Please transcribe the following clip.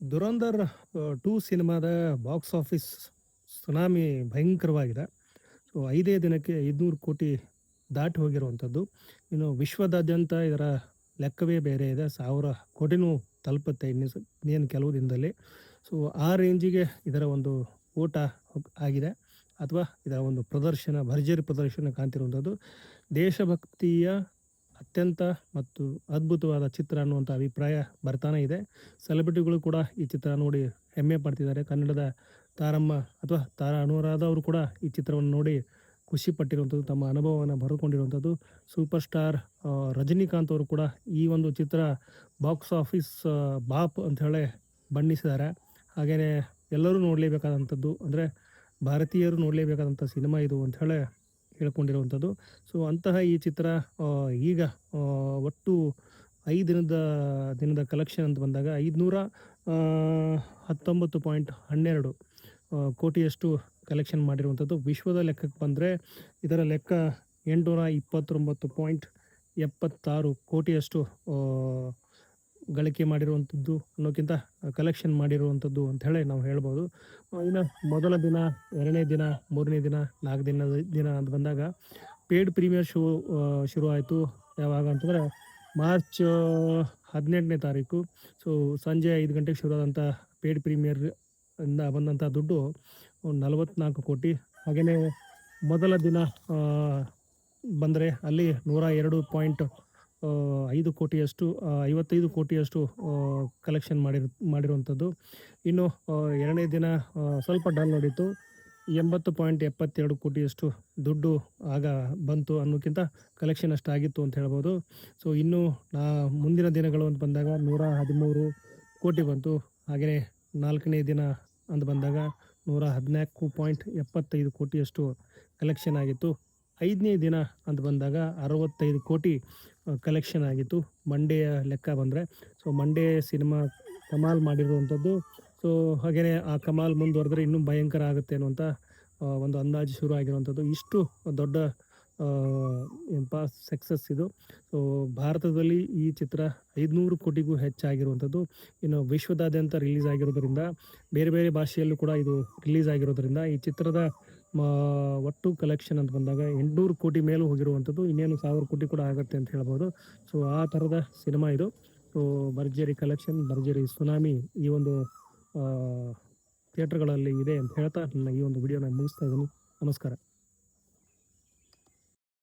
ದುರಂಧರ್ 2 ಸಿನಿಮಾದ box office tsunami ಭಯಂಕರವಾಗಿದೆ. So 5 ದಿನಕ್ಕೆ 500 ಕೋಟಿ ದಾಟಿ ಹೋಗಿರುವಂಥದ್ದು. ಇನ್ನು ವಿಶ್ವದಾದ್ಯಂತ ಇದರ ಲೆಕ್ಕವೇ ಬೇರೆ ಇದೆ. 1000 ಕೋಟಿನೂ ತಲುಪುತ್ತೆ ಇನ್ನೇನು ಕೆಲವು ದಿನದಲ್ಲಿ. ಸೊ ಆ ರೇಂಜಿಗೆ ಇದರ ಒಂದು ಓಟ ಆಗಿದೆ ಅಥವಾ ಇದರ ಒಂದು ಪ್ರದರ್ಶನ, ಭರ್ಜರಿ ಪ್ರದರ್ಶನ ಕಾಣ್ತಿರುವಂಥದ್ದು. ದೇಶಭಕ್ತಿಯ ಅತ್ಯಂತ ಮತ್ತು ಅದ್ಭುತವಾದ ಚಿತ್ರ ಅನ್ನುವಂಥ ಅಭಿಪ್ರಾಯ ಬರ್ತಾನೆ ಇದೆ. ಸೆಲೆಬ್ರಿಟಿಗಳು ಕೂಡ ಈ ಚಿತ್ರ ನೋಡಿ ಹೆಮ್ಮೆ ಪಡ್ತಿದ್ದಾರೆ. ಕನ್ನಡದ ತಾರಮ್ಮ ಅಥವಾ ತಾರಾ ಅನುರಾಧ ಅವರು ಕೂಡ ಈ ಚಿತ್ರವನ್ನು ನೋಡಿ ಖುಷಿ ಪಟ್ಟಿರುವಂಥದ್ದು, ತಮ್ಮ ಅನುಭವವನ್ನು ಬರೆದುಕೊಂಡಿರುವಂಥದ್ದು. ಸೂಪರ್ ಸ್ಟಾರ್ ರಜನಿಕಾಂತ್ ಅವರು ಕೂಡ ಈ ಒಂದು ಚಿತ್ರ ಬಾಕ್ಸ್ ಆಫೀಸ್ ಬಾಪ್ ಅಂತ ಹೇಳಿ ಬಣ್ಣಿಸಿದ್ದಾರೆ. ಹಾಗೆಯೇ ಎಲ್ಲರೂ ನೋಡಲೇಬೇಕಾದಂಥದ್ದು, ಅಂದರೆ ಭಾರತೀಯರು ನೋಡಲೇಬೇಕಾದಂಥ ಸಿನಿಮಾ ಇದು ಅಂತ ಹೇಳಿ ಹೇಳ್ಕೊಂಡಿರುವಂಥದ್ದು. ಸೊ ಅಂತಹ ಈ ಚಿತ್ರ ಈಗ ಒಟ್ಟು 5 ದಿನದ ಕಲೆಕ್ಷನ್ ಅಂತ ಬಂದಾಗ 519.12 ಕೋಟಿಯಷ್ಟು ಕಲೆಕ್ಷನ್ ಮಾಡಿರುವಂಥದ್ದು. ವಿಶ್ವದ ಲೆಕ್ಕಕ್ಕೆ ಬಂದರೆ ಇದರ ಲೆಕ್ಕ 829.76 ಕೋಟಿಯಷ್ಟು ಗಳಿಕೆ ಮಾಡಿರುವಂಥದ್ದು ಅನ್ನೋಕ್ಕಿಂತ ಕಲೆಕ್ಷನ್ ಮಾಡಿರುವಂಥದ್ದು ಅಂತ ಹೇಳಿ ನಾವು ಹೇಳ್ಬೋದು. ಇನ್ನು ಮೊದಲ ದಿನ, 2ನೇ ದಿನ, 3ನೇ ದಿನ, 4ನೇ ದಿನ ಅಂತ ಬಂದಾಗ ಪೇಯ್ಡ್ ಪ್ರೀಮಿಯರ್ ಶೋ ಶುರು ಆಯಿತು. ಯಾವಾಗ ಅಂತಂದರೆ ಮಾರ್ಚ್ 18ನೇ ತಾರೀಕು. ಸೊ ಸಂಜೆ 5 ಗಂಟೆಗೆ ಶುರುವಾದಂಥ ಪೇಯ್ಡ್ ಪ್ರೀಮಿಯರ್ ಇಂದ ಬಂದಂಥ ದುಡ್ಡು 44 ಕೋಟಿ. ಹಾಗೆಯೇ ಮೊದಲ ದಿನ ಬಂದರೆ ಅಲ್ಲಿ 102.5 ಕೋಟಿಯಷ್ಟು 55 ಕೋಟಿಯಷ್ಟು ಕಲೆಕ್ಷನ್ ಮಾಡಿರುವಂಥದ್ದು. ಇನ್ನು 2ನೇ ದಿನ ಸ್ವಲ್ಪ ಡಲ್ ನೋಡಿತ್ತು. 80.72 ಕೋಟಿಯಷ್ಟು ದುಡ್ಡು ಆಗ ಬಂತು ಅನ್ನೋಕ್ಕಿಂತ ಕಲೆಕ್ಷನ್ ಅಷ್ಟಾಗಿತ್ತು ಅಂತ ಹೇಳ್ಬೋದು. ಸೊ ಇನ್ನು ಮುಂದಿನ ದಿನಗಳು ಅಂತ ಬಂದಾಗ 113 ಕೋಟಿ ಬಂತು. ಹಾಗೆಯೇ 4ನೇ ದಿನ ಅಂತ ಬಂದಾಗ 114.75 ಕೋಟಿಯಷ್ಟು ಕಲೆಕ್ಷನ್ ಆಗಿತ್ತು. 5ನೇ ದಿನ ಅಂತ ಬಂದಾಗ 65 ಕೋಟಿ ಕಲೆಕ್ಷನ್ ಆಗಿತ್ತು ಮಂಡೆಯ ಲೆಕ್ಕ ಬಂದರೆ. ಸೊ ಮಂಡೇ ಸಿನಿಮಾ ಕಮಾಲ್ ಮಾಡಿರುವಂಥದ್ದು. ಸೊ ಹಾಗೆಯೇ ಆ ಕಮಾಲ್ ಮುಂದುವರೆದ್ರೆ ಇನ್ನೂ ಭಯಂಕರ ಆಗುತ್ತೆ ಅನ್ನುವಂಥ ಒಂದು ಅಂದಾಜು ಶುರು ಆಗಿರುವಂಥದ್ದು. ಇಷ್ಟು ದೊಡ್ಡ ಸಕ್ಸಸ್ ಇದು. ಸೊ ಭಾರತದಲ್ಲಿ ಈ ಚಿತ್ರ 500 ಕೋಟಿಗೂ ಹೆಚ್ಚಾಗಿರುವಂಥದ್ದು. ಇನ್ನು ವಿಶ್ವದಾದ್ಯಂತ ರಿಲೀಸ್ ಆಗಿರೋದ್ರಿಂದ, ಬೇರೆ ಬೇರೆ ಭಾಷೆಯಲ್ಲೂ ಕೂಡ ಇದು ರಿಲೀಸ್ ಆಗಿರೋದ್ರಿಂದ ಈ ಚಿತ್ರದ ಒಟ್ಟು ಕಲೆಕ್ಷನ್ ಅಂತ ಬಂದಾಗ 800 ಕೋಟಿ ಮೇಲೂ ಹೋಗಿರುವಂಥದ್ದು. ಇನ್ನೇನು 1000 ಕೋಟಿ ಕೂಡ ಆಗುತ್ತೆ ಅಂತ ಹೇಳ್ಬೋದು. ಸೊ ಆ ಥರದ ಸಿನಿಮಾ ಇದು. ಸೊ ಭರ್ಜರಿ ಕಲೆಕ್ಷನ್, ಭರ್ಜರಿ ಸುನಾಮಿ ಈ ಒಂದು ಥಿಯೇಟರ್ಗಳಲ್ಲಿ ಇದೆ ಅಂತ ಹೇಳ್ತಾ ನನ್ನ ಈ ಒಂದು ವಿಡಿಯೋನ ಮುಗಿಸ್ತಾ ಇದ್ದೀನಿ. ನಮಸ್ಕಾರ.